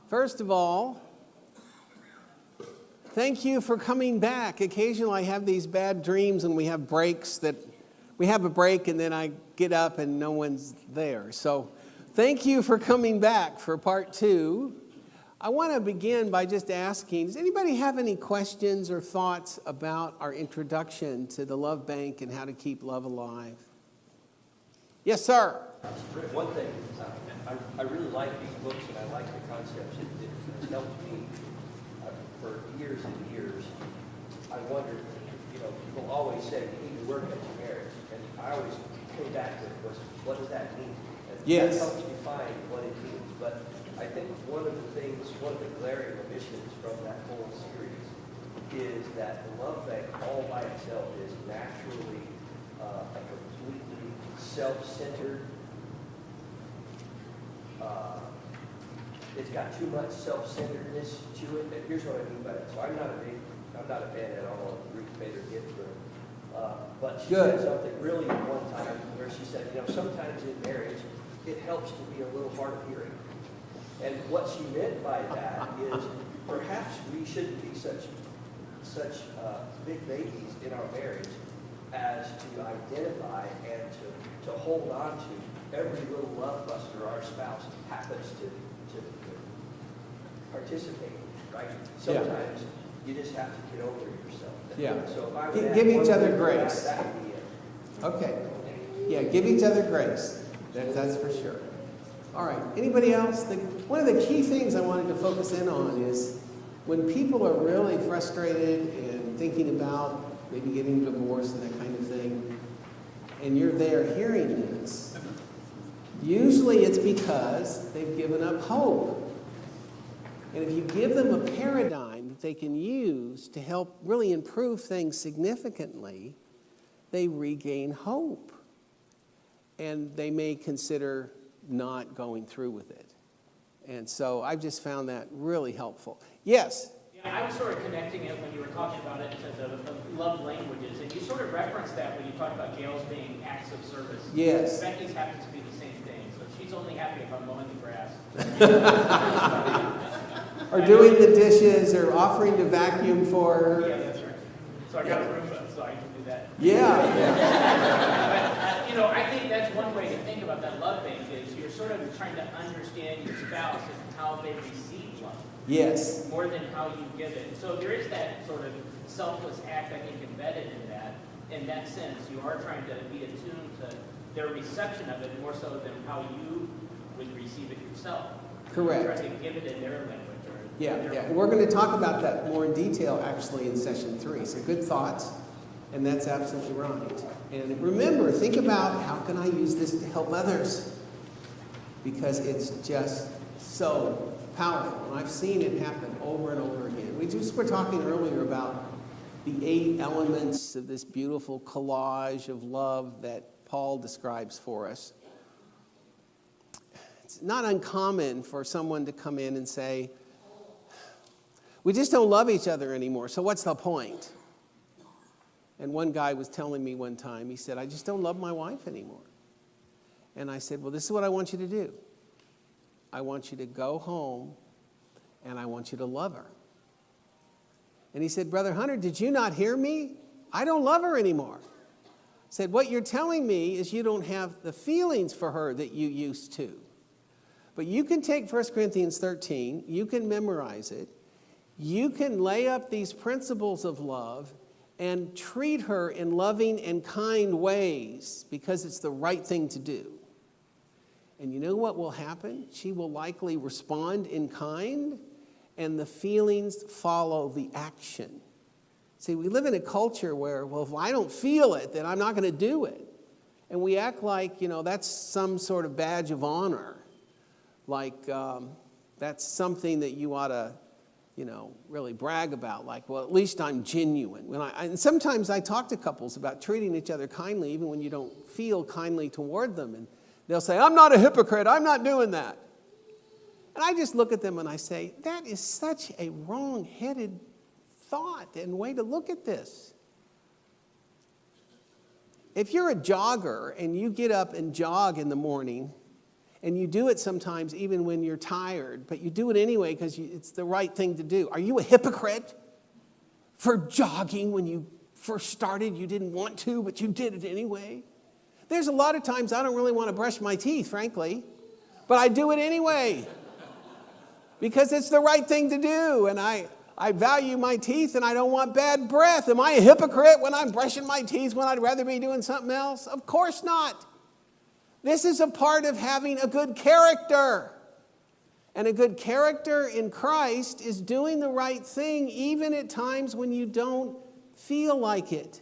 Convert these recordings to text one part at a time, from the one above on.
First of all, thank you for coming back. Occasionally I have these bad dreams and we have breaks that we have a break and then I get up and no one's there. So thank you for coming back for part 2. I want to begin by just asking, does anybody have any questions or thoughts about our introduction to the Love Bank and how to keep love alive? Yes, sir. One thing, I really like these books and I like the concepts. It has helped me for years and years. I wondered, people always say you need to work at your marriage. And I always came back to what does that mean? And yes. That helps me find what it means. But I think one of the glaring omissions from that whole series is that the love bank all by itself is naturally a completely self-centered. It's got too much self-centeredness to it. And here's what I mean by that. So I'm not a fan at all of Ruth Bader Ginsburg. But she said something really one time where she said, sometimes in marriage, it helps to be a little hard of hearing. And what she meant by that is perhaps we shouldn't be such big babies in our marriage as to identify and to hold on to every little love buster our spouse happens to participate in, right? Sometimes you just have to get over yourself. Yeah. So if I give each other grace. That would be it. Okay. Yeah, give each other grace. That's for sure. All right. Anybody else? One of the key things I wanted to focus in on is when people are really frustrated and thinking about maybe getting divorced and that kind of thing, and you're there hearing this, usually it's because they've given up hope. And if you give them a paradigm that they can use to help really improve things significantly, they regain hope. And they may consider not going through with it. And so I've just found that really helpful. Yes? Yeah, I was sort of connecting it when you were talking about it to love languages. And you sort of referenced that when you talked about Gail's being acts of service. Yes. Becky's happens to be the same thing. So she's only happy if I'm mowing the grass. Or doing the dishes, or offering to vacuum for her. Yeah, that's right. So I got a Roomba, so I can do that. Yeah. But, I think that's one way to think about that love bank is you're sort of trying to understand your spouse and how they receive love. Yes. More than how you give it. So there is that sort of selfless act, I think, embedded in that. In that sense, you are trying to be attuned to their reception of it more so than how you would receive it yourself. Correct. You're trying to give it in their language. Yeah. We're going to talk about that more in detail, actually, in session 3. So good thoughts, and that's absolutely right. And remember, think about how can I use this to help others? Because it's just so powerful. And I've seen it happen over and over again. We just were talking earlier about the 8 elements of this beautiful collage of love that Paul describes for us. It's not uncommon for someone to come in and say, we just don't love each other anymore, so what's the point? And one guy was telling me one time, he said, I just don't love my wife anymore. And I said, well, this is what I want you to do. I want you to go home, and I want you to love her. And he said, Brother Hunter, did you not hear me? I don't love her anymore. I said, what you're telling me is you don't have the feelings for her that you used to. But you can take 1 Corinthians 13, you can memorize it, you can lay up these principles of love and treat her in loving and kind ways because it's the right thing to do. And you know what will happen? She will likely respond in kind, and the feelings follow the action. See, we live in a culture where, well, if I don't feel it, then I'm not going to do it. And we act like, that's some sort of badge of honor. Like that's something that you ought to really brag about, like, well, at least I'm genuine. And sometimes I talk to couples about treating each other kindly, even when you don't feel kindly toward them. And they'll say, I'm not a hypocrite, I'm not doing that. And I just look at them and I say, that is such a wrong-headed thought and way to look at this. If you're a jogger and you get up and jog in the morning, And you do it sometimes even when you're tired, but you do it anyway because it's the right thing to do. Are you a hypocrite for jogging when you first started? You didn't want to, but you did it anyway. There's a lot of times I don't really want to brush my teeth, frankly, but I do it anyway because it's the right thing to do, and I value my teeth and I don't want bad breath. Am I a hypocrite when I'm brushing my teeth when I'd rather be doing something else? Of course not. This is a part of having a good character. And a good character in Christ is doing the right thing even at times when you don't feel like it.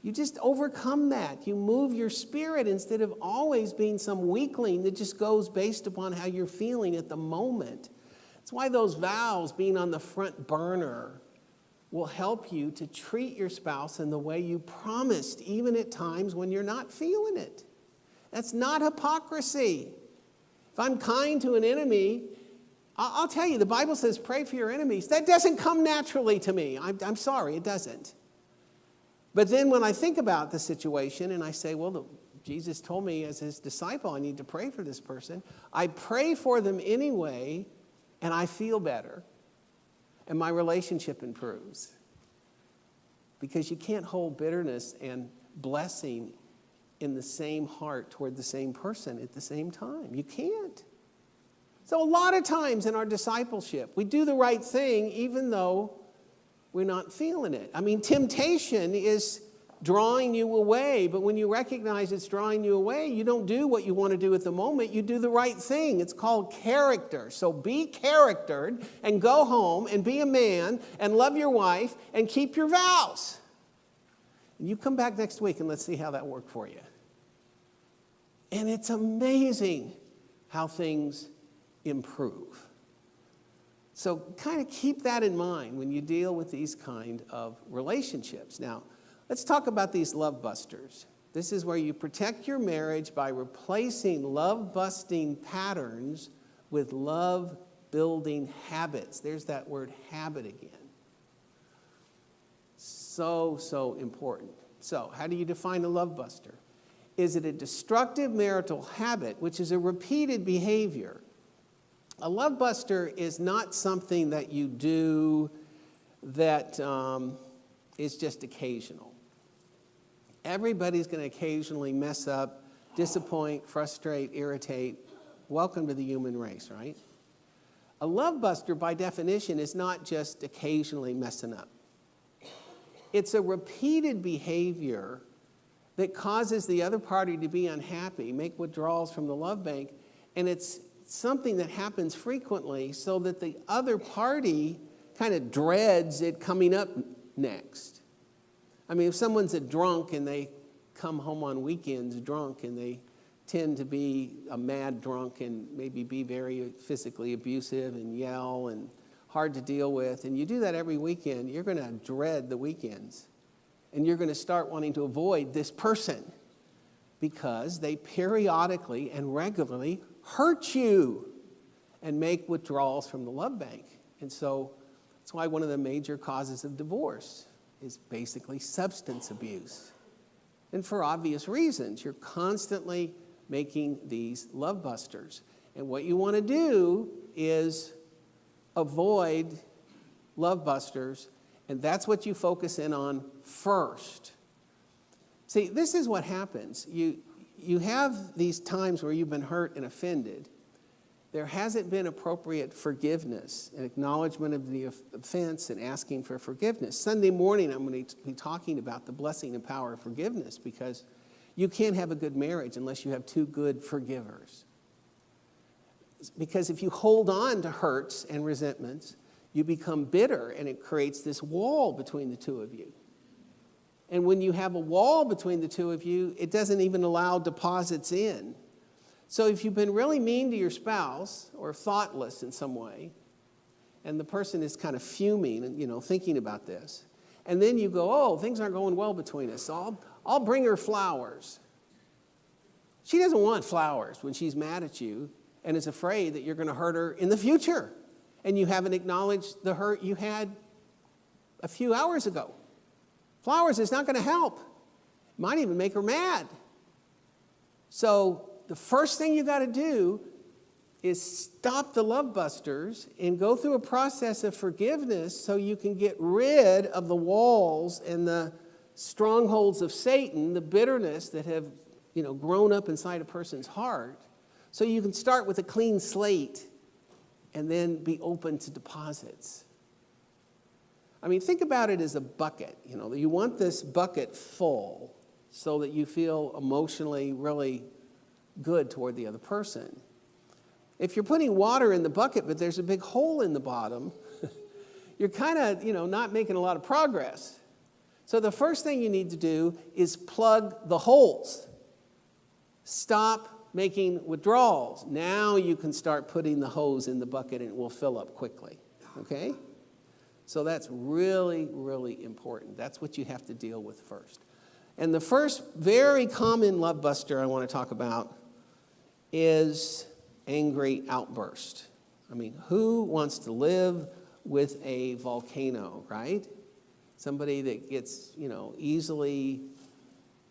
You just overcome that. You move your spirit instead of always being some weakling that just goes based upon how you're feeling at the moment. That's why those vows being on the front burner will help you to treat your spouse in the way you promised, even at times when you're not feeling it. That's not hypocrisy. If I'm kind to an enemy, I'll tell you, the Bible says pray for your enemies. That doesn't come naturally to me. I'm sorry, it doesn't. But then when I think about the situation and I say, well, Jesus told me as his disciple I need to pray for this person, I pray for them anyway, and I feel better. And my relationship improves. Because you can't hold bitterness and blessing in the same heart toward the same person at the same time. You can't. So a lot of times in our discipleship, we do the right thing even though we're not feeling it. I mean, temptation is drawing you away, but when you recognize it's drawing you away, you don't do what you want to do at the moment. You do the right thing. It's called character. So be charactered and go home and be a man and love your wife and keep your vows. And you come back next week and let's see how that worked for you. And it's amazing how things improve. So kind of keep that in mind when you deal with these kind of relationships. Now, let's talk about these love busters. This is where you protect your marriage by replacing love-busting patterns with love-building habits. There's that word habit again. So important. So, how do you define a love buster? Is it a destructive marital habit, which is a repeated behavior? A love buster is not something that you do that is just occasional. Everybody's going to occasionally mess up, disappoint, frustrate, irritate. Welcome to the human race, right? A love buster, by definition, is not just occasionally messing up. It's a repeated behavior that causes the other party to be unhappy, make withdrawals from the love bank, and it's something that happens frequently so that the other party kind of dreads it coming up next. I mean, if someone's a drunk and they come home on weekends drunk and they tend to be a mad drunk and maybe be very physically abusive and yell and hard to deal with, and you do that every weekend, you're going to dread the weekends. And you're going to start wanting to avoid this person because they periodically and regularly hurt you and make withdrawals from the love bank. And so that's why one of the major causes of divorce is basically substance abuse. And for obvious reasons, you're constantly making these love busters. And what you want to do is avoid love busters, and that's what you focus in on first. See, this is what happens. You have these times where you've been hurt and offended. There hasn't been appropriate forgiveness and acknowledgement of the offense and asking for forgiveness. Sunday morning, I'm going to be talking about the blessing and power of forgiveness because you can't have a good marriage unless you have two good forgivers. Because if you hold on to hurts and resentments, you become bitter and it creates this wall between the two of you. And when you have a wall between the two of you, it doesn't even allow deposits in. So if you've been really mean to your spouse or thoughtless in some way, and the person is kind of fuming and thinking about this, and then you go, oh, things aren't going well between us, so I'll bring her flowers. She doesn't want flowers when she's mad at you and is afraid that you're going to hurt her in the future. And you haven't acknowledged the hurt you had a few hours ago. Flowers is not going to help. It might even make her mad. So the first thing you got to do is stop the love busters and go through a process of forgiveness so you can get rid of the walls and the strongholds of Satan, the bitterness that have, grown up inside a person's heart, so you can start with a clean slate and then be open to deposits. I mean, think about it as a bucket. You want this bucket full so that you feel emotionally really good toward the other person. If you're putting water in the bucket, but there's a big hole in the bottom, you're kind of, not making a lot of progress. So the first thing you need to do is plug the holes. Stop making withdrawals. Now you can start putting the hose in the bucket and it will fill up quickly. Okay? So that's really, really important. That's what you have to deal with first. And the first very common love buster I want to talk about is angry outburst. I mean, who wants to live with a volcano, right? Somebody that gets, easily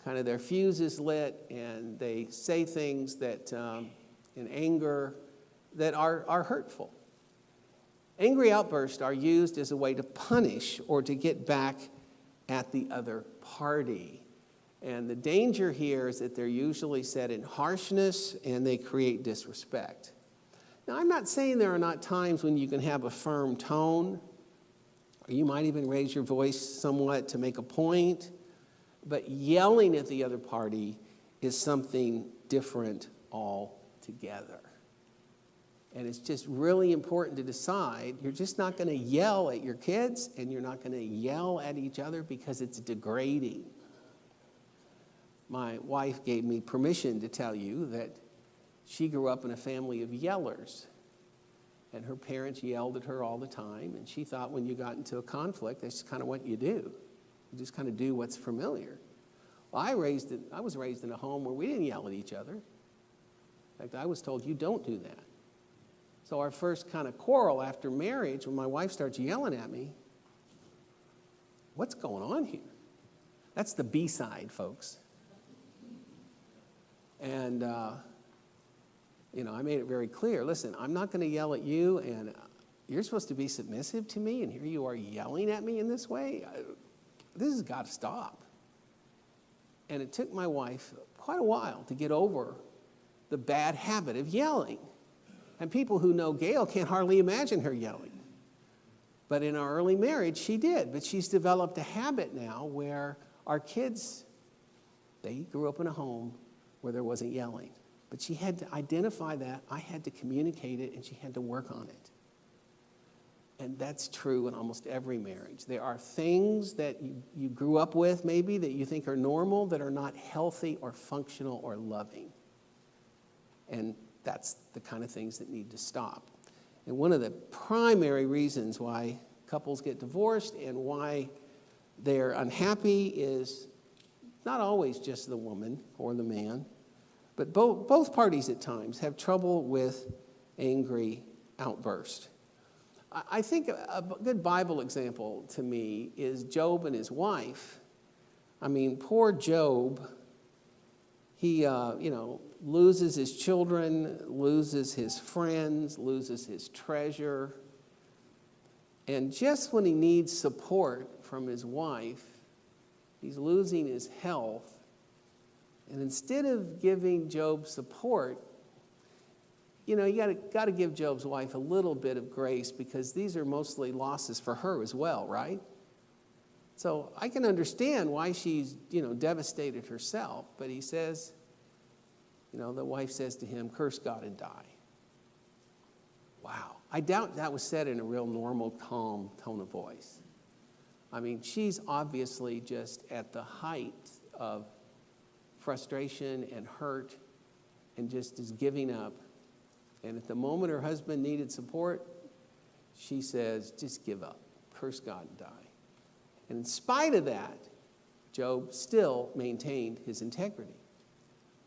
kind of their fuse is lit and they say things that in anger that are hurtful. Angry outbursts are used as a way to punish or to get back at the other party. And the danger here is that they're usually said in harshness and they create disrespect. Now, I'm not saying there are not times when you can have a firm tone, or you might even raise your voice somewhat to make a point, but yelling at the other party is something different altogether. And it's just really important to decide you're just not going to yell at your kids and you're not going to yell at each other because it's degrading. My wife gave me permission to tell you that she grew up in a family of yellers. And her parents yelled at her all the time. And she thought when you got into a conflict, that's just kind of what you do. You just kind of do what's familiar. Well, I was raised in a home where we didn't yell at each other. In fact, I was told, you don't do that. So our first kind of quarrel after marriage, when my wife starts yelling at me, what's going on here? That's the B-side, folks. And, I made it very clear. Listen, I'm not going to yell at you, and you're supposed to be submissive to me, and here you are yelling at me in this way. This has got to stop. And it took my wife quite a while to get over the bad habit of yelling. And people who know Gail can't hardly imagine her yelling. But in our early marriage, she did. But she's developed a habit now where our kids, they grew up in a home where there wasn't yelling. But she had to identify that. I had to communicate it, and she had to work on it. And that's true in almost every marriage. There are things that you grew up with maybe that you think are normal that are not healthy or functional or loving. And that's the kind of things that need to stop. And one of the primary reasons why couples get divorced and why they're unhappy is not always just the woman or the man, but both parties at times have trouble with angry outbursts. I think a good Bible example to me is Job and his wife. I mean, poor Job, he, loses his children, loses his friends, loses his treasure. And just when he needs support from his wife, he's losing his health. And instead of giving Job support, you got to give Job's wife a little bit of grace because these are mostly losses for her as well, right? So I can understand why she's, devastated herself. But he says, the wife says to him, curse God and die. Wow. I doubt that was said in a real normal, calm tone of voice. I mean, she's obviously just at the height of frustration and hurt and just is giving up. And at the moment her husband needed support, she says, just give up, curse God and die. And in spite of that, Job still maintained his integrity.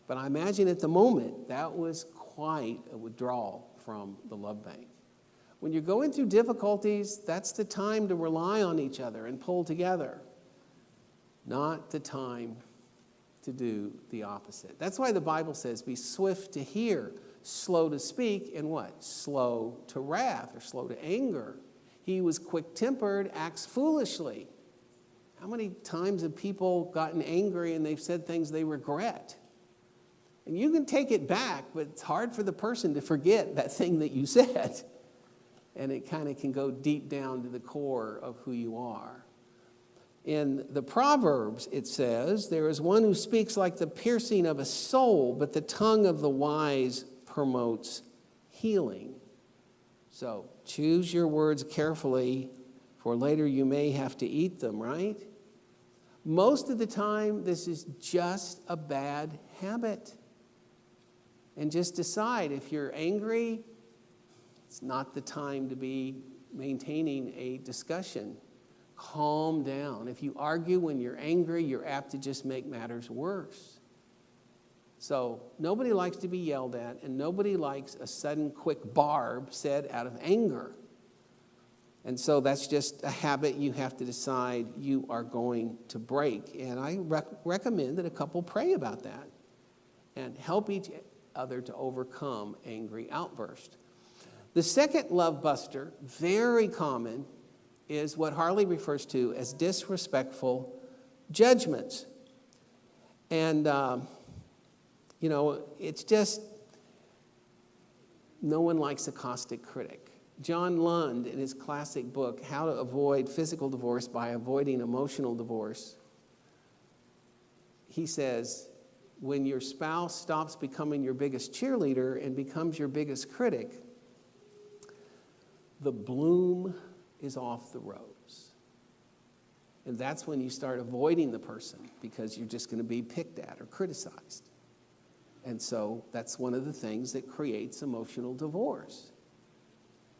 But I imagine at the moment, that was quite a withdrawal from the love bank. When you're going through difficulties, that's the time to rely on each other and pull together, not the time to do the opposite. That's why the Bible says, be swift to hear, slow to speak, and what? Slow to wrath or slow to anger. He was quick-tempered, acts foolishly. How many times have people gotten angry and they've said things they regret? And you can take it back, but it's hard for the person to forget that thing that you said. And it kind of can go deep down to the core of who you are. In the Proverbs, it says, there is one who speaks like the piercing of a soul, but the tongue of the wise promotes healing. So choose your words carefully, for later you may have to eat them, right? Most of the time, this is just a bad habit. And just decide, if you're angry, it's not the time to be maintaining a discussion. Calm down. If you argue when you're angry, you're apt to just make matters worse. So nobody likes to be yelled at, and nobody likes a sudden quick barb said out of anger. And so that's just a habit you have to decide you are going to break. And I recommend that a couple pray about that and help each other to overcome angry outbursts. The second love buster, very common, is what Harley refers to as disrespectful judgments. And, it's just, no one likes a caustic critic. John Lund, in his classic book, How to Avoid Physical Divorce by Avoiding Emotional Divorce, he says, when your spouse stops becoming your biggest cheerleader and becomes your biggest critic, the bloom is off the rose. And that's when you start avoiding the person, because you're just going to be picked at or criticized. And so that's one of the things that creates emotional divorce.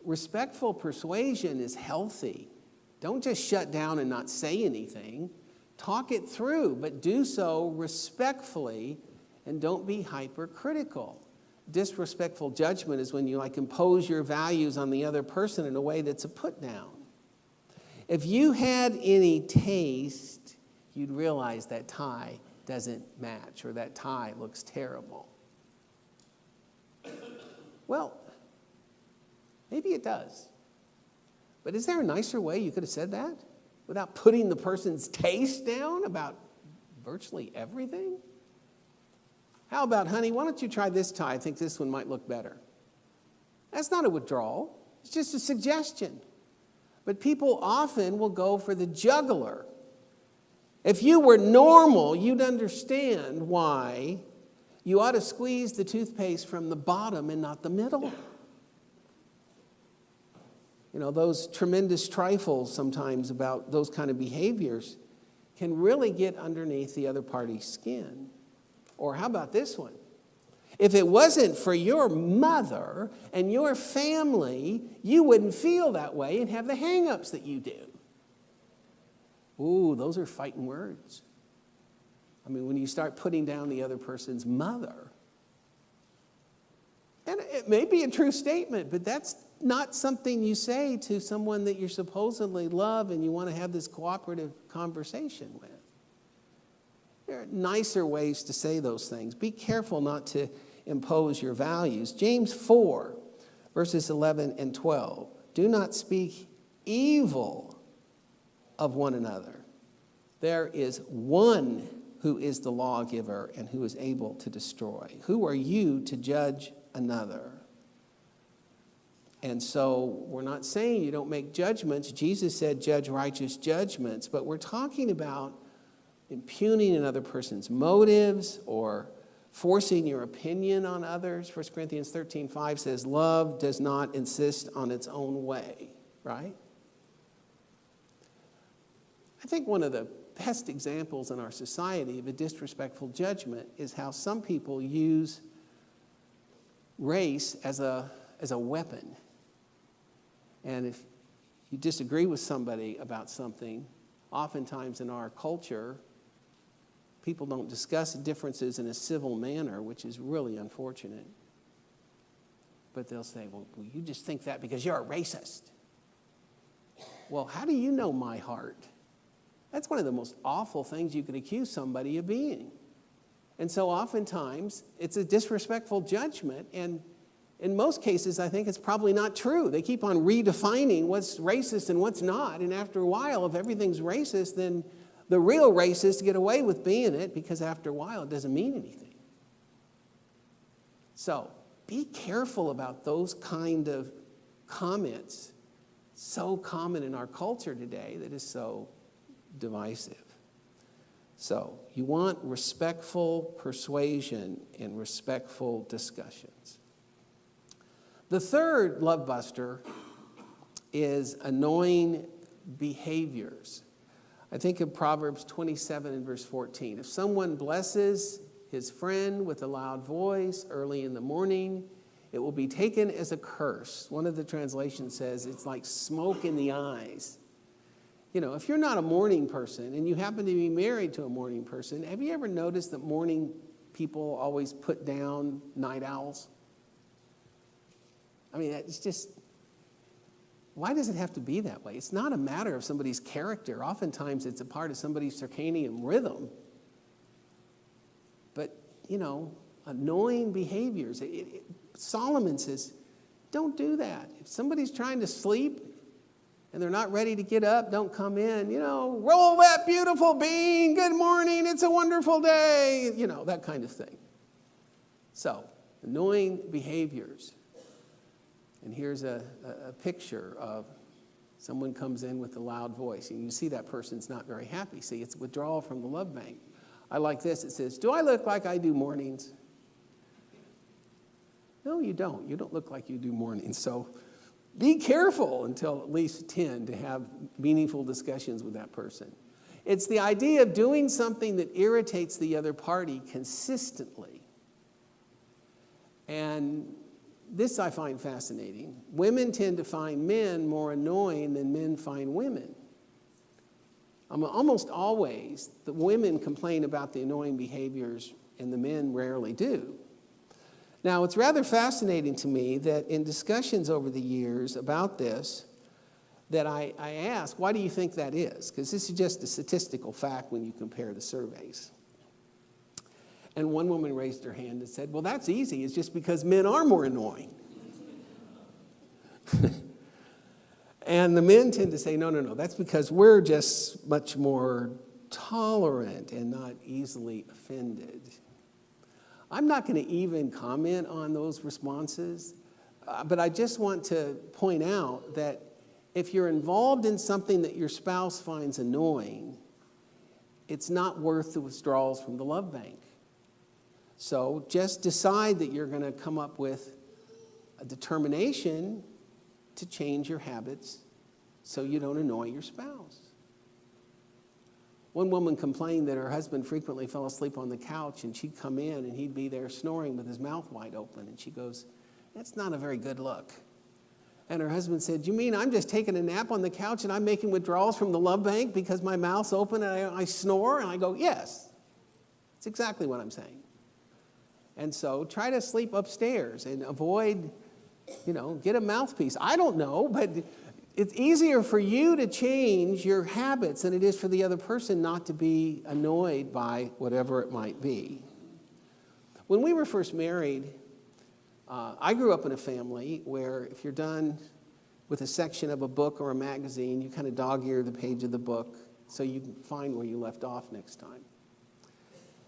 Respectful persuasion is healthy. Don't just shut down and not say anything. Talk it through, but do so respectfully, and don't be hypercritical. Disrespectful judgment is when you impose your values on the other person in a way that's a put down. If you had any taste, you'd realize that tie doesn't match, or that tie looks terrible. Well, maybe it does. But is there a nicer way you could have said that without putting the person's taste down about virtually everything? How about, honey, why don't you try this tie? I think this one might look better. That's not a withdrawal. It's just a suggestion. But people often will go for the jugular. If you were normal, you'd understand why you ought to squeeze the toothpaste from the bottom and not the middle. Those tremendous trifles sometimes about those kind of behaviors can really get underneath the other party's skin. Or how about this one? If it wasn't for your mother and your family, you wouldn't feel that way and have the hang-ups that you do. Ooh, those are fighting words. When you start putting down the other person's mother, and it may be a true statement, but that's not something you say to someone that you supposedly love and you want to have this cooperative conversation with. There are nicer ways to say those things. Be careful not to impose your values. James 4, verses 11 and 12. Do not speak evil of one another. There is one who is the lawgiver and who is able to destroy. Who are you to judge another? And so we're not saying you don't make judgments. Jesus said judge righteous judgments, but we're talking about impugning another person's motives or forcing your opinion on others. 1 Corinthians 13:5 says love does not insist on its own way, right? I think one of the best examples in our society of a disrespectful judgment is how some people use race as a weapon. And if you disagree with somebody about something, oftentimes in our culture, people don't discuss differences in a civil manner, which is really unfortunate. But they'll say, well, you just think that because you're a racist. Well, how do you know my heart? That's one of the most awful things you could accuse somebody of being. And so oftentimes, it's a disrespectful judgment, and in most cases, I think it's probably not true. They keep on redefining what's racist and what's not, and after a while, if everything's racist, then the real racists get away with being it, because after a while, it doesn't mean anything. So, be careful about those kind of comments, so common in our culture today that is so divisive. So, you want respectful persuasion and respectful discussions. The third love buster is annoying behaviors. I think of Proverbs 27 and verse 14. If someone blesses his friend with a loud voice early in the morning, it will be taken as a curse. One of the translations says it's like smoke in the eyes. You know, if you're not a morning person and you happen to be married to a morning person, have you ever noticed that morning people always put down night owls? I mean, it's just, why does it have to be that way? It's not a matter of somebody's character. Oftentimes it's a part of somebody's circadian rhythm. But, you know, annoying behaviors. Solomon says, don't do that. If somebody's trying to sleep and they're not ready to get up, don't come in. You know, roll that beautiful bean. Good morning. It's a wonderful day. You know, that kind of thing. So, annoying behaviors. And here's a picture of someone comes in with a loud voice, and you see that person's not very happy. See, it's withdrawal from the love bank. I like this. It says, do I look like I do mornings? No, you don't. You don't look like you do mornings. So be careful until at least 10 to have meaningful discussions with that person. It's the idea of doing something that irritates the other party consistently. And this I find fascinating. Women tend to find men more annoying than men find women. Almost always, the women complain about the annoying behaviors and the men rarely do. Now, it's rather fascinating to me that in discussions over the years about this, that I ask, why do you think that is? Because this is just a statistical fact when you compare the surveys. And one woman raised her hand and said, well, that's easy. It's just because men are more annoying. And the men tend to say, no, that's because we're just much more tolerant and not easily offended. I'm not going to even comment on those responses, but I just want to point out that if you're involved in something that your spouse finds annoying, it's not worth the withdrawals from the love bank. So just decide that you're going to come up with a determination to change your habits so you don't annoy your spouse. One woman complained that her husband frequently fell asleep on the couch, and she'd come in and he'd be there snoring with his mouth wide open. And she goes, that's not a very good look. And her husband said, you mean I'm just taking a nap on the couch and I'm making withdrawals from the love bank because my mouth's open and I snore? And I go, yes, that's exactly what I'm saying. And so try to sleep upstairs and avoid, get a mouthpiece. I don't know, but it's easier for you to change your habits than it is for the other person not to be annoyed by whatever it might be. When we were first married, I grew up in a family where if you're done with a section of a book or a magazine, you kind of dog-ear the page of the book so you can find where you left off next time.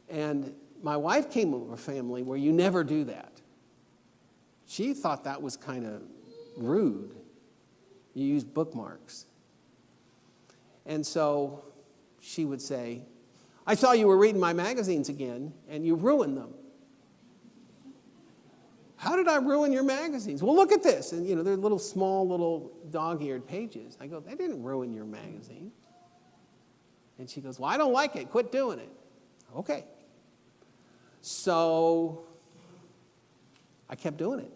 And my wife came from a family where you never do that. She thought that was kind of rude. You use bookmarks. And so she would say, I saw you were reading my magazines again, and you ruined them. How did I ruin your magazines? Well, look at this. And, they're little small dog-eared pages. I go, that didn't ruin your magazine. And she goes, well, I don't like it. Quit doing it. Okay. So I kept doing it.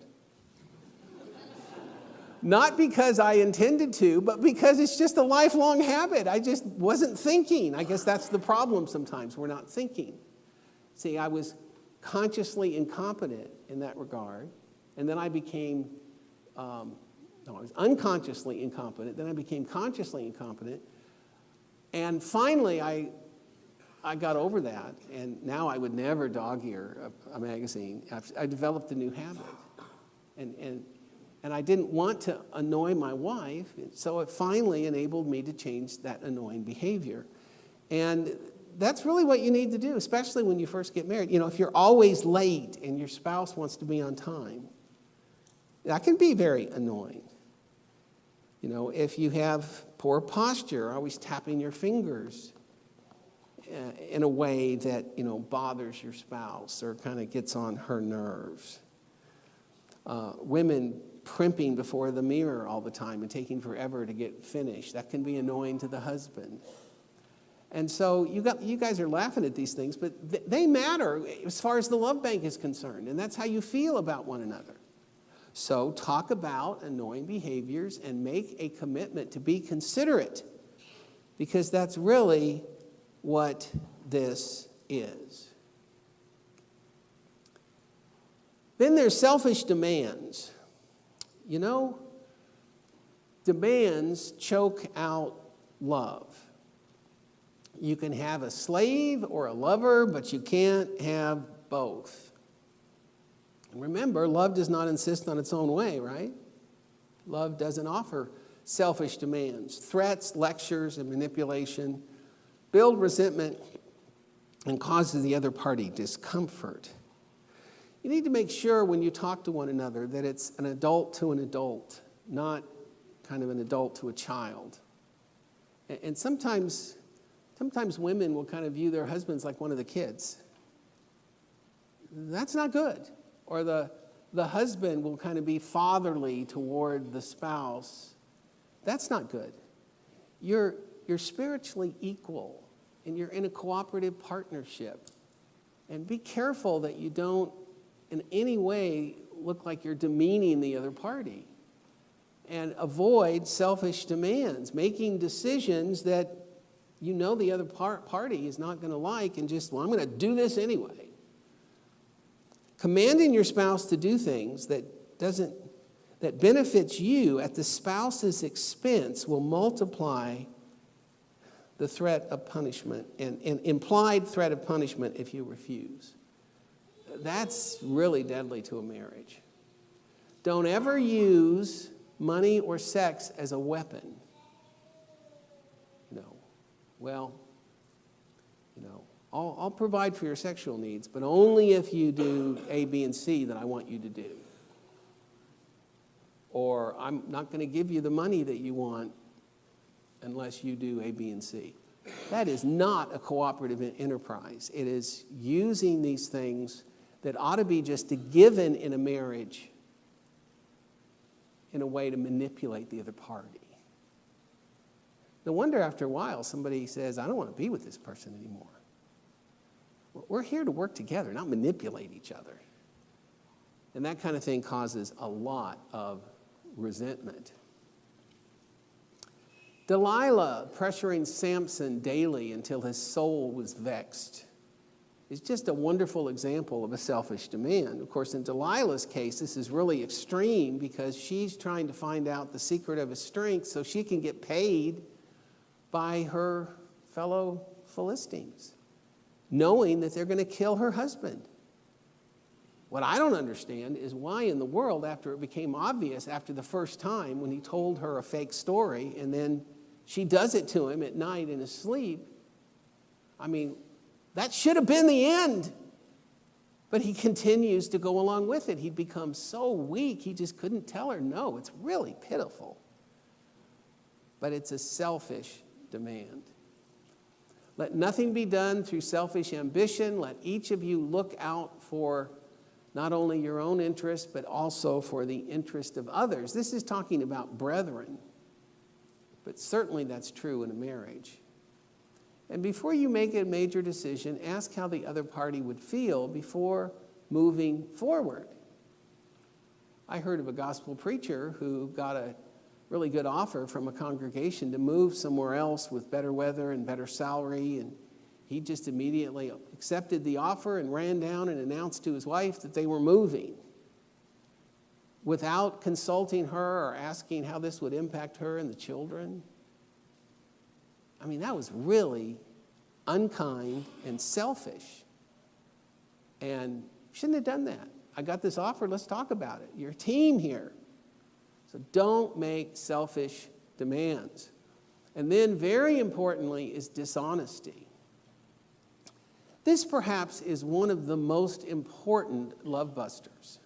Not because I intended to, but because it's just a lifelong habit. I just wasn't thinking. I guess that's the problem sometimes. We're not thinking. See, I was consciously incompetent in that regard. And then I became, I was unconsciously incompetent. Then I became consciously incompetent. And finally, I I got over that, and now I would never dog-ear a magazine. I developed a new habit, and I didn't want to annoy my wife, so it finally enabled me to change that annoying behavior. And that's really what you need to do, especially when you first get married. You know, if you're always late and your spouse wants to be on time, that can be very annoying. You know, if you have poor posture, always tapping your fingers in a way that, you know, bothers your spouse or kind of gets on her nerves. Women primping before the mirror all the time and taking forever to get finished. That can be annoying to the husband. And so you guys are laughing at these things, but they matter as far as the love bank is concerned, and that's how you feel about one another. So talk about annoying behaviors and make a commitment to be considerate, because that's really what this is. Then there's selfish demands. You know, demands choke out love. You can have a slave or a lover, but you can't have both. And remember, love does not insist on its own way, right? Love doesn't offer selfish demands. Threats, lectures, and manipulation build resentment and causes the other party discomfort. You need to make sure when you talk to one another that it's an adult to an adult, not kind of an adult to a child. And sometimes women will kind of view their husbands like one of the kids. That's not good. Or the husband will kind of be fatherly toward the spouse. That's not good. You're spiritually equal, and you're in a cooperative partnership. And be careful that you don't in any way look like you're demeaning the other party. And avoid selfish demands, making decisions that you know the other party is not going to like, and just, well, I'm going to do this anyway. Commanding your spouse to do things that benefits you at the spouse's expense will multiply the threat of punishment and implied threat of punishment if you refuse. That's really deadly to a marriage. Don't ever use money or sex as a weapon. I'll provide for your sexual needs, but only if you do A, B, and C that I want you to do. Or I'm not going to give you the money that you want unless you do A, B, and C. That is not a cooperative enterprise. It is using these things that ought to be just a given in a marriage in a way to manipulate the other party. No wonder after a while somebody says, I don't want to be with this person anymore. We're here to work together, not manipulate each other. And that kind of thing causes a lot of resentment. Delilah pressuring Samson daily until his soul was vexed is just a wonderful example of a selfish demand. Of course, in Delilah's case, this is really extreme because she's trying to find out the secret of his strength so she can get paid by her fellow Philistines, knowing that they're going to kill her husband. What I don't understand is why in the world, after it became obvious after the first time when he told her a fake story and then she does it to him at night in his sleep, that should have been the end. But he continues to go along with it. He'd become so weak, he just couldn't tell her no. It's really pitiful. But it's a selfish demand. Let nothing be done through selfish ambition. Let each of you look out for not only your own interest, but also for the interest of others. This is talking about brethren, but certainly that's true in a marriage. And before you make a major decision, ask how the other party would feel before moving forward. I heard of a gospel preacher who got a really good offer from a congregation to move somewhere else with better weather and better salary, and he just immediately accepted the offer and ran down and announced to his wife that they were moving without consulting her or asking how this would impact her and the children. That was really unkind, and selfish. And shouldn't have done that. I got this offer, let's talk about it. You're a team here. So don't make selfish demands. And then, very importantly, is dishonesty. This perhaps is one of the most important love busters,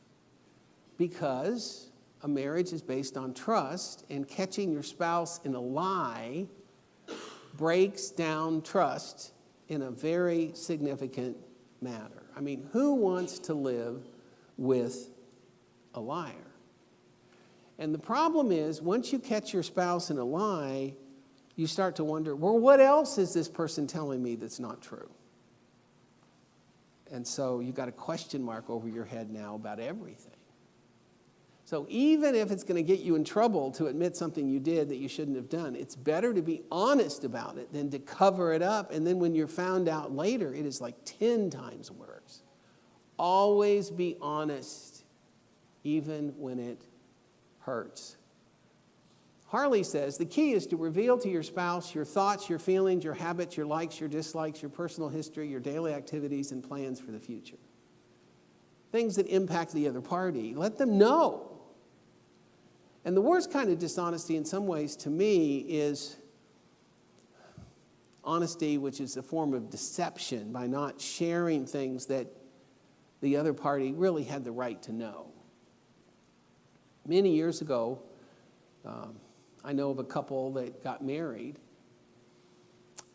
because a marriage is based on trust, and catching your spouse in a lie breaks down trust in a very significant manner. I mean, who wants to live with a liar? And the problem is, once you catch your spouse in a lie, you start to wonder, well, what else is this person telling me that's not true? And so you've got a question mark over your head now about everything. So even if it's going to get you in trouble to admit something you did that you shouldn't have done, it's better to be honest about it than to cover it up. And then when you're found out later, it is like 10 times worse. Always be honest, even when it hurts. Harley says, the key is to reveal to your spouse your thoughts, your feelings, your habits, your likes, your dislikes, your personal history, your daily activities, and plans for the future. Things that impact the other party. Let them know. And the worst kind of dishonesty in some ways to me is honesty, which is a form of deception by not sharing things that the other party really had the right to know. Many years ago, I know of a couple that got married,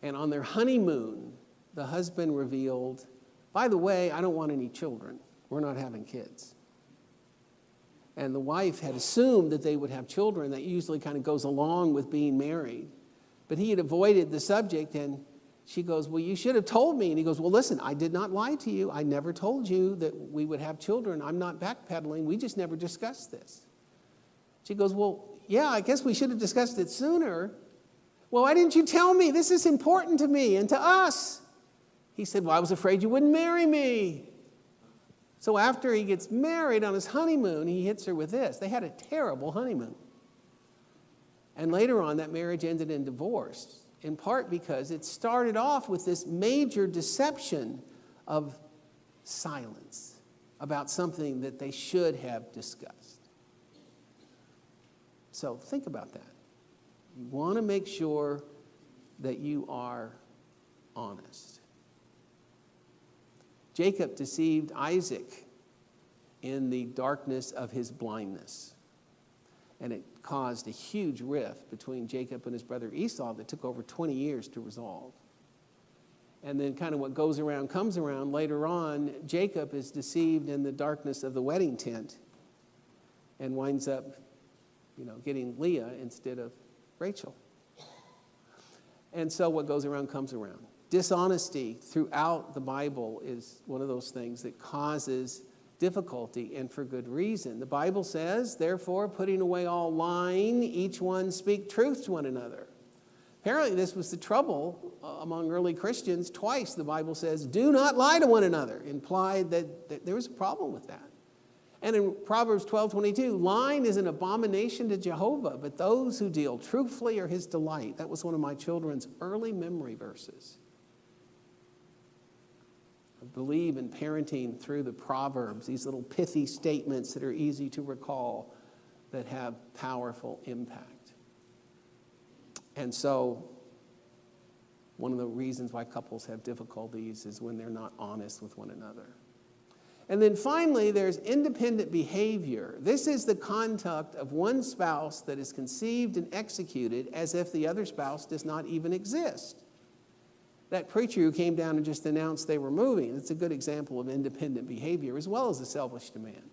and on their honeymoon, the husband revealed, by the way, I don't want any children. We're not having kids. And the wife had assumed that they would have children. That usually kind of goes along with being married. But he had avoided the subject, and she goes, well, you should have told me. And he goes, well, listen, I did not lie to you. I never told you that we would have children. I'm not backpedaling. We just never discussed this. She goes, well, yeah, I guess we should have discussed it sooner. Well, why didn't you tell me? This is important to me and to us. He said, well, I was afraid you wouldn't marry me. So after he gets married on his honeymoon, he hits her with this. They had a terrible honeymoon. And later on, that marriage ended in divorce, in part because it started off with this major deception of silence about something that they should have discussed. So think about that. You want to make sure that you are honest. Jacob deceived Isaac in the darkness of his blindness. And it caused a huge rift between Jacob and his brother Esau that took over 20 years to resolve. And then kind of what goes around comes around. Later on, Jacob is deceived in the darkness of the wedding tent and winds up, getting Leah instead of Rachel. And so what goes around comes around. Dishonesty throughout the Bible is one of those things that causes difficulty, and for good reason. The Bible says, therefore, putting away all lying, each one speak truth to one another. Apparently, this was the trouble among early Christians. Twice the Bible says, do not lie to one another, implied that there was a problem with that. And in Proverbs 12:22, lying is an abomination to Jehovah, but those who deal truthfully are his delight. That was one of my children's early memory verses. I believe in parenting through the Proverbs, these little pithy statements that are easy to recall that have powerful impact. And so one of the reasons why couples have difficulties is when they're not honest with one another. And then finally, there's independent behavior. This is the conduct of one spouse that is conceived and executed as if the other spouse does not even exist. That preacher who came down and just announced they were moving, it's a good example of independent behavior as well as a selfish demand.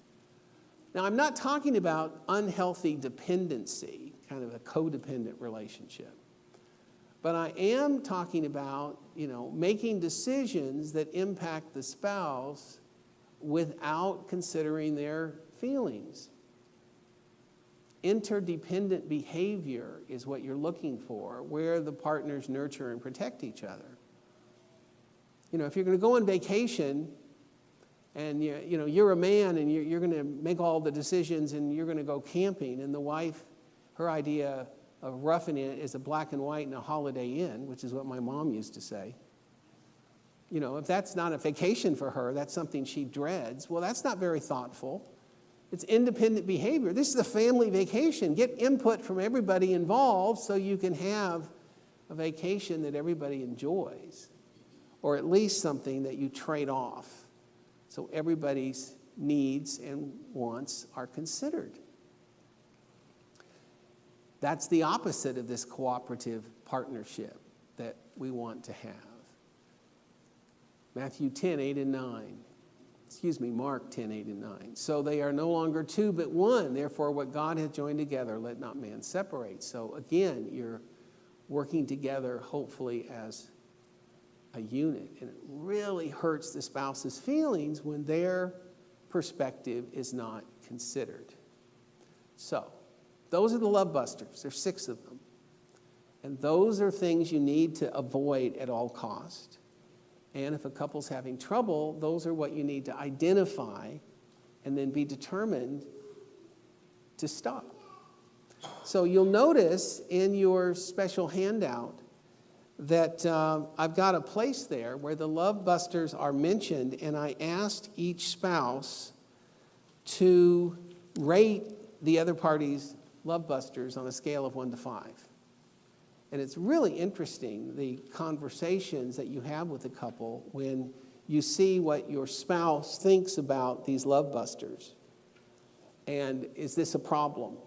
Now, I'm not talking about unhealthy dependency, kind of a codependent relationship. But I am talking about, making decisions that impact the spouse without considering their feelings. Interdependent behavior is what you're looking for, where the partners nurture and protect each other. If you're going to go on vacation and you're a man and you're going to make all the decisions and you're going to go camping, and the wife, her idea of roughing it is a black and white and a Holiday Inn, which is what my mom used to say. if that's not a vacation for her, that's something she dreads. Well, that's not very thoughtful. It's independent behavior. This is a family vacation. Get input from everybody involved so you can have a vacation that everybody enjoys, or at least something that you trade off so everybody's needs and wants are considered. That's the opposite of this cooperative partnership that we want to have. Mark 10, 8 and 9. So they are no longer two, but one. Therefore, what God hath joined together, let not man separate. So again, you're working together, hopefully, as a unit. And it really hurts the spouse's feelings when their perspective is not considered. So, those are the love busters. There's 6 of them. And those are things you need to avoid at all cost. And if a couple's having trouble, those are what you need to identify and then be determined to stop. So you'll notice in your special handout that I've got a place there where the love busters are mentioned, and I asked each spouse to rate the other party's love busters on a scale of 1 to 5. And it's really interesting, the conversations that you have with a couple when you see what your spouse thinks about these love busters. And is this a problem?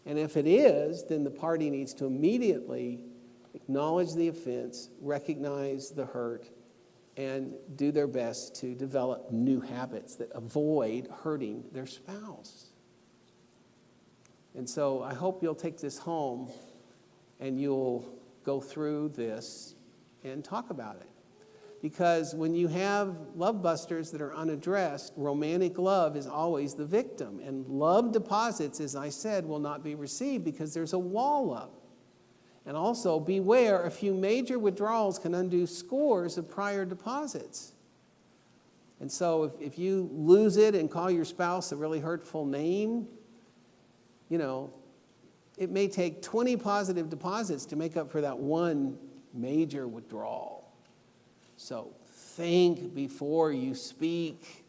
And if it is, then the party needs to immediately acknowledge the offense, recognize the hurt, and do their best to develop new habits that avoid hurting their spouse. And so I hope you'll take this home and you'll go through this and talk about it. Because when you have love busters that are unaddressed, romantic love is always the victim. And love deposits, as I said, will not be received because there's a wall up. And also, beware, a few major withdrawals can undo scores of prior deposits. And so if you lose it and call your spouse a really hurtful name, it may take 20 positive deposits to make up for that one major withdrawal. So think before you speak,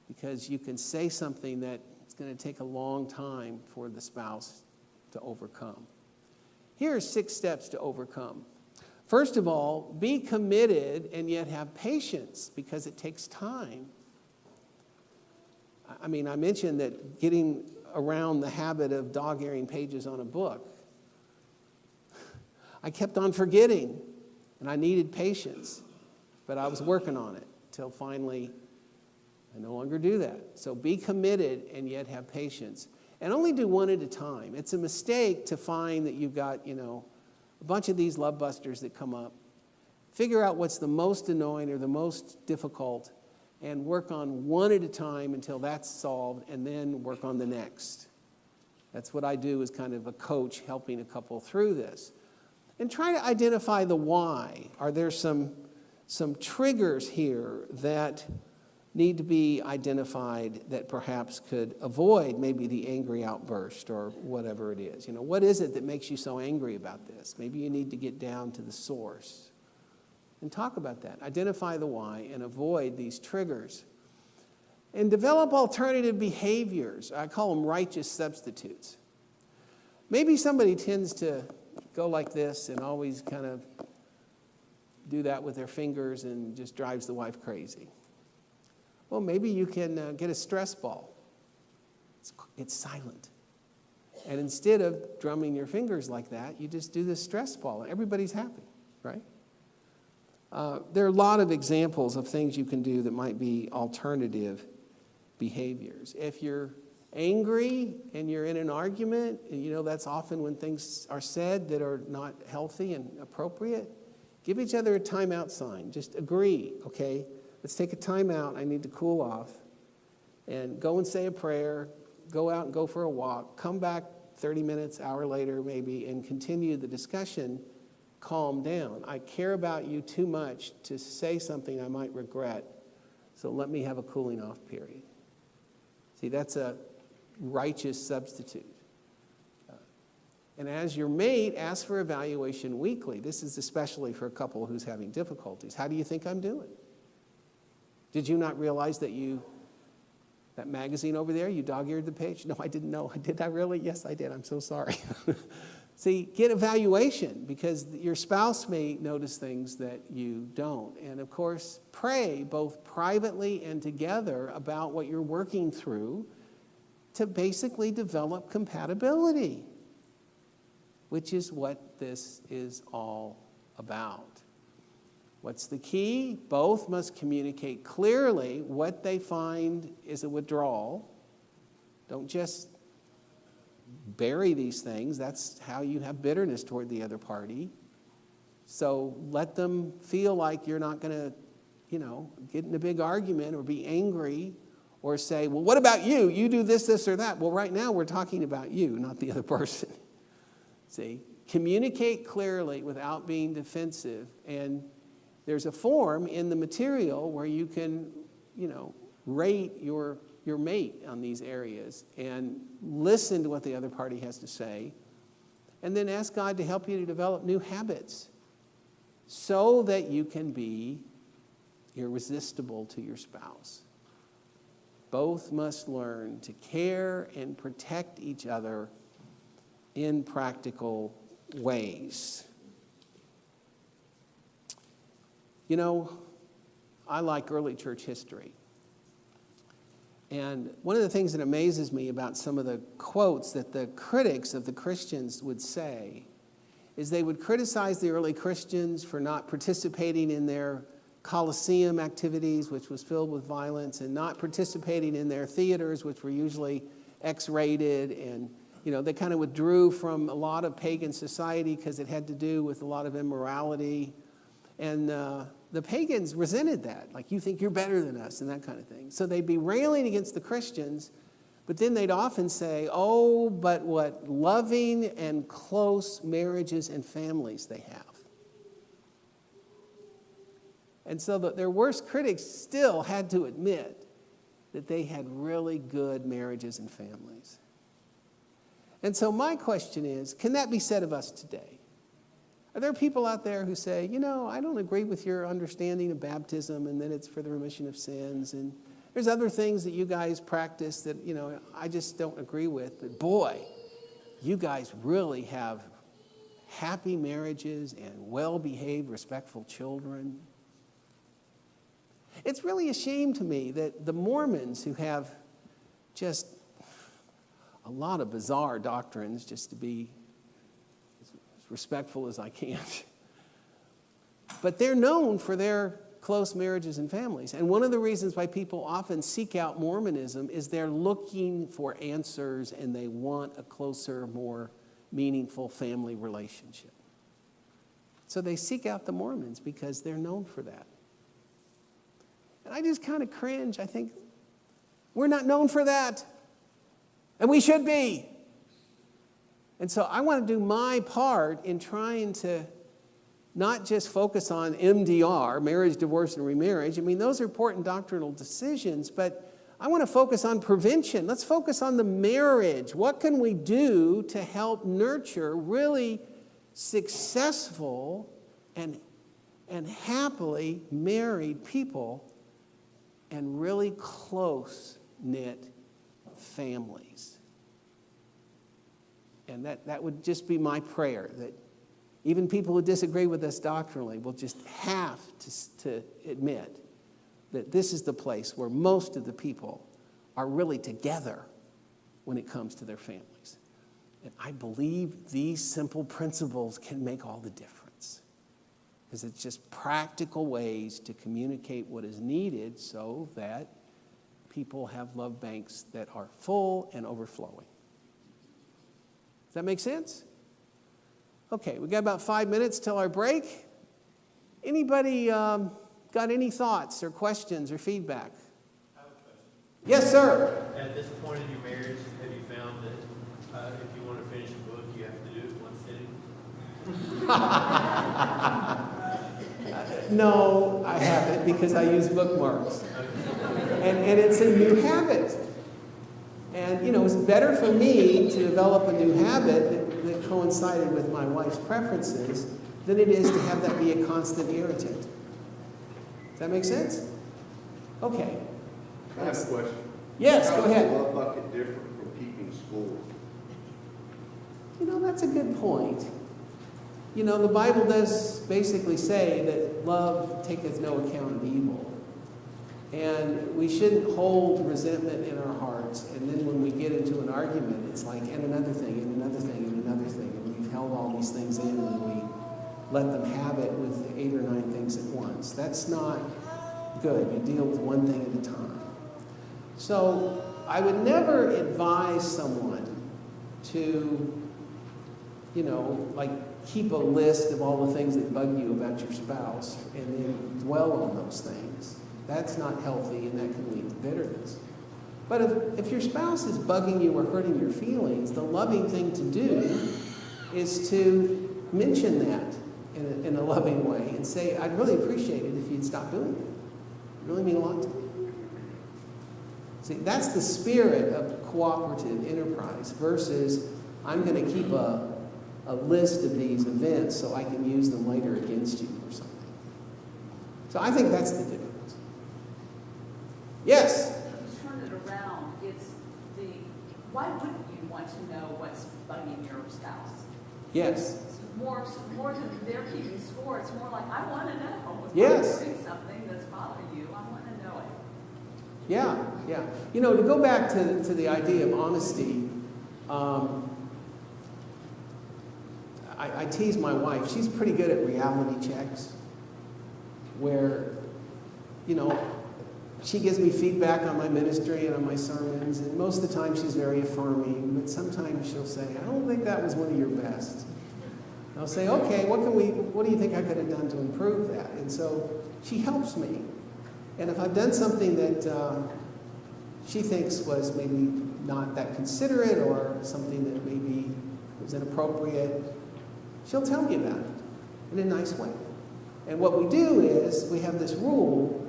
because you can say something that it's going to take a long time for the spouse to overcome. Here are 6 steps to overcome. First of all, be committed and yet have patience, because it takes time. I mentioned that getting around the habit of dog-earing pages on a book. I kept on forgetting, and I needed patience, but I was working on it till finally I no longer do that. So be committed and yet have patience. And only do one at a time. It's a mistake to find that you've got, a bunch of these love busters that come up. Figure out what's the most annoying or the most difficult and work on one at a time until that's solved, and then work on the next. That's what I do as kind of a coach helping a couple through this. And try to identify the why. Are there some triggers here that need to be identified that perhaps could avoid maybe the angry outburst or whatever it is? What is it that makes you so angry about this? Maybe you need to get down to the source and talk about that. Identify the why and avoid these triggers. And develop alternative behaviors. I call them righteous substitutes. Maybe somebody tends to go like this and always kind of do that with their fingers and just drives the wife crazy. Well, maybe you can get a stress ball. It's silent. And instead of drumming your fingers like that, you just do this stress ball. Everybody's happy, right? There are a lot of examples of things you can do that might be alternative behaviors. If you're angry and you're in an argument, and that's often when things are said that are not healthy and appropriate, give each other a timeout sign. Just agree, okay? Let's take a timeout. I need to cool off. And go and say a prayer. Go out and go for a walk. Come back 30 minutes, hour later maybe, and continue the discussion. Calm down. I care about you too much to say something I might regret, so let me have a cooling off period. See, that's a righteous substitute. And as your mate, ask for evaluation weekly. This is especially for a couple who's having difficulties. How do you think I'm doing? Did you not realize that that magazine over there, you dog-eared the page? No, I didn't know. Did I really? Yes, I did. I'm so sorry. See, get evaluation, because your spouse may notice things that you don't. And of course, pray both privately and together about what you're working through to basically develop compatibility, which is what this is all about. What's the key? Both must communicate clearly what they find is a withdrawal. Don't just bury these things. That's how you have bitterness toward the other party. So let them feel like you're not going to, get in a big argument or be angry or say, well, what about you? You do this, this, or that. Well, right now we're talking about you, not the other person. See? Communicate clearly without being defensive. And there's a form in the material where you can, rate your mate on these areas and listen to what the other party has to say. And then ask God to help you to develop new habits so that you can be irresistible to your spouse. Both must learn to care and protect each other in practical ways. I like early church history. And one of the things that amazes me about some of the quotes that the critics of the Christians would say is they would criticize the early Christians for not participating in their Colosseum activities, which was filled with violence, and not participating in their theaters, which were usually X-rated, and they kind of withdrew from a lot of pagan society because it had to do with a lot of immorality. And the pagans resented that, like, you think you're better than us and that kind of thing. So they'd be railing against the Christians, but then they'd often say, oh, but what loving and close marriages and families they have. And so their worst critics still had to admit that they had really good marriages and families. And so my question is, can that be said of us today? Are there people out there who say, I don't agree with your understanding of baptism and that it's for the remission of sins, and there's other things that you guys practice that, I just don't agree with, but boy, you guys really have happy marriages and well-behaved, respectful children. It's really a shame to me that the Mormons, who have just a lot of bizarre doctrines, just to be respectful as I can. But they're known for their close marriages and families. And one of the reasons why people often seek out Mormonism is they're looking for answers and they want a closer, more meaningful family relationship. So they seek out the Mormons because they're known for that. And I just kind of cringe. I think, we're not known for that. And we should be. And so I want to do my part in trying to not just focus on MDR, marriage, divorce, and remarriage. I mean, those are important doctrinal decisions, but I want to focus on prevention. Let's focus on the marriage. What can we do to help nurture really successful and happily married people and really close-knit families? And that would just be my prayer, that even people who disagree with us doctrinally will just have to admit that this is the place where most of the people are really together when it comes to their families. And I believe these simple principles can make all the difference, because it's just practical ways to communicate what is needed so that people have love banks that are full and overflowing. Does that make sense? Okay, we got about 5 minutes till our break. Anybody got any thoughts or questions or feedback? I have a question. Yes, sir. At this point in your marriage, have you found that if you want to finish a book, you have to do it in one sitting? No, I haven't, because I use bookmarks. And it's a new habit. And, it's better for me to develop a new habit that coincided with my wife's preferences than it is to have that be a constant irritant. Does that make sense? Okay. I have a question. Yes, How go is ahead. the love bucket different from keeping score? You know, that's a good point. You know, the Bible does basically say that love taketh no account of evil. And we shouldn't hold resentment in our hearts. And then when we get into an argument, it's like, and another thing, and another thing, and another thing. And we've held all these things in, and then we let them have it with 8 or 9 things at once. That's not good. You deal with one thing at a time. So I would never advise someone to, you know, like keep a list of all the things that bug you about your spouse and then dwell on those things. That's not healthy, and that can lead to bitterness. But if your spouse is bugging you or hurting your feelings, the loving thing to do is to mention that in a loving way and say, I'd really appreciate it if you'd stop doing it. It really mean a lot to me. See, that's the spirit of cooperative enterprise versus I'm going to keep a list of these events so I can use them later against you or something. So I think that's the difference. Yes? If you turn it around, it's why wouldn't you want to know what's bugging your spouse? Yes. It's more than they're keeping score. It's more like, I want to know. If Yes. I'm doing something that's bothering you, I want to know it. Yeah, yeah. You know, to go back to the idea of honesty, I tease my wife. She's pretty good at reality checks where, you know, she gives me feedback on my ministry and on my sermons, and most of the time she's very affirming, but sometimes she'll say, I don't think that was one of your best. And I'll say, okay, what do you think I could have done to improve that? And so she helps me. And if I've done something that she thinks was maybe not that considerate or something that maybe was inappropriate, she'll tell me about it in a nice way. And what we do is we have this rule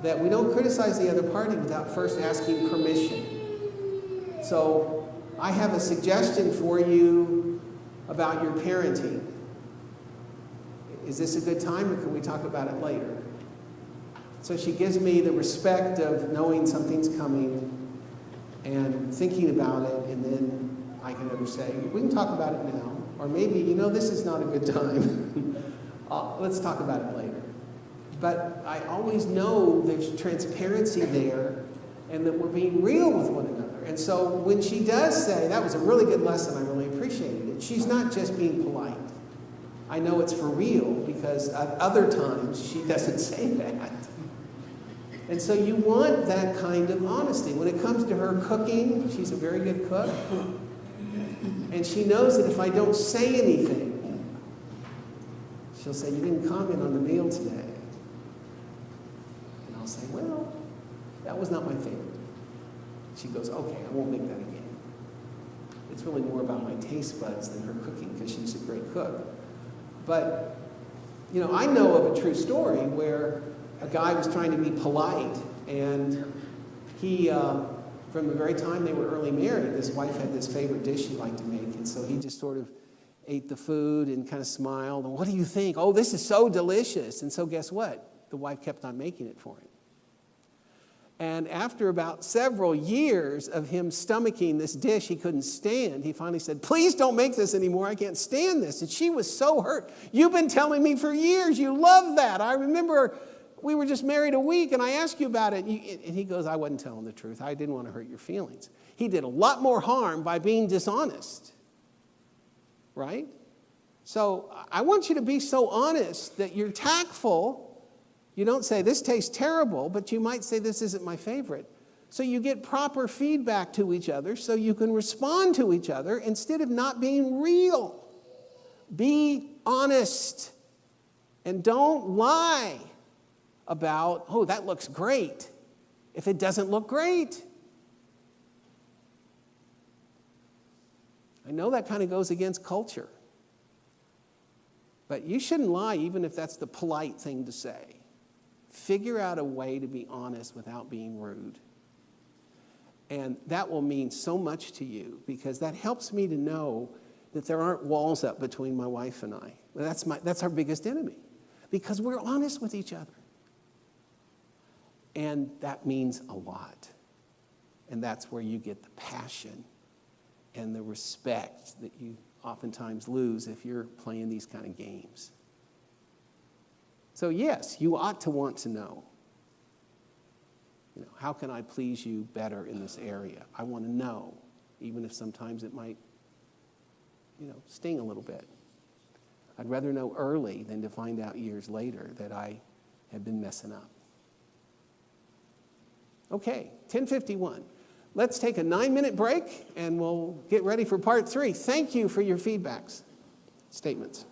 that we don't criticize the other party without first asking permission. So I have a suggestion for you about your parenting. Is this a good time, or can we talk about it later? So she gives me the respect of knowing something's coming and thinking about it, and then I can either say, we can talk about it now, or maybe, you know, this is not a good time. Let's talk about it later. But I always know there's transparency there and that we're being real with one another. And so when she does say, that was a really good lesson, I really appreciated it, she's not just being polite. I know it's for real because at other times she doesn't say that. And so you want that kind of honesty. When it comes to her cooking, she's a very good cook. And she knows that if I don't say anything, she'll say, you didn't comment on the meal today. And I'll say, well, that was not my favorite. She goes, okay, I won't make that again. It's really more about my taste buds than her cooking because she's a great cook. But, you know, I know of a true story where a guy was trying to be polite, and he, from the very time they were early married, this wife had this favorite dish she liked to make, and so he just sort of ate the food and kind of smiled, and what do you think? Oh, this is so delicious. And so guess what? The wife kept on making it for him. And after about several years of him stomaching this dish he couldn't stand, he finally said, please don't make this anymore. I can't stand this. And she was so hurt. You've been telling me for years you love that. I remember we were just married a week and I asked you about it. And he goes, I wasn't telling the truth. I didn't want to hurt your feelings. He did a lot more harm by being dishonest. Right? So I want you to be so honest that you're tactful. You don't say, this tastes terrible, but you might say, this isn't my favorite. So you get proper feedback to each other so you can respond to each other instead of not being real. Be honest. And don't lie about, oh, that looks great, if it doesn't look great. I know that kind of goes against culture. But you shouldn't lie even if that's the polite thing to say. Figure out a way to be honest without being rude. And that will mean so much to you because that helps me to know that there aren't walls up between my wife and I. That's our biggest enemy, because we're honest with each other. And that means a lot. And that's where you get the passion and the respect that you oftentimes lose if you're playing these kind of games. So yes, you ought to want to know, how can I please you better in this area? I want to know, even if sometimes it might, sting a little bit. I'd rather know early than to find out years later that I have been messing up. Okay, 10:51. Let's take a 9-minute break and we'll get ready for part 3. Thank you for your feedbacks, statements.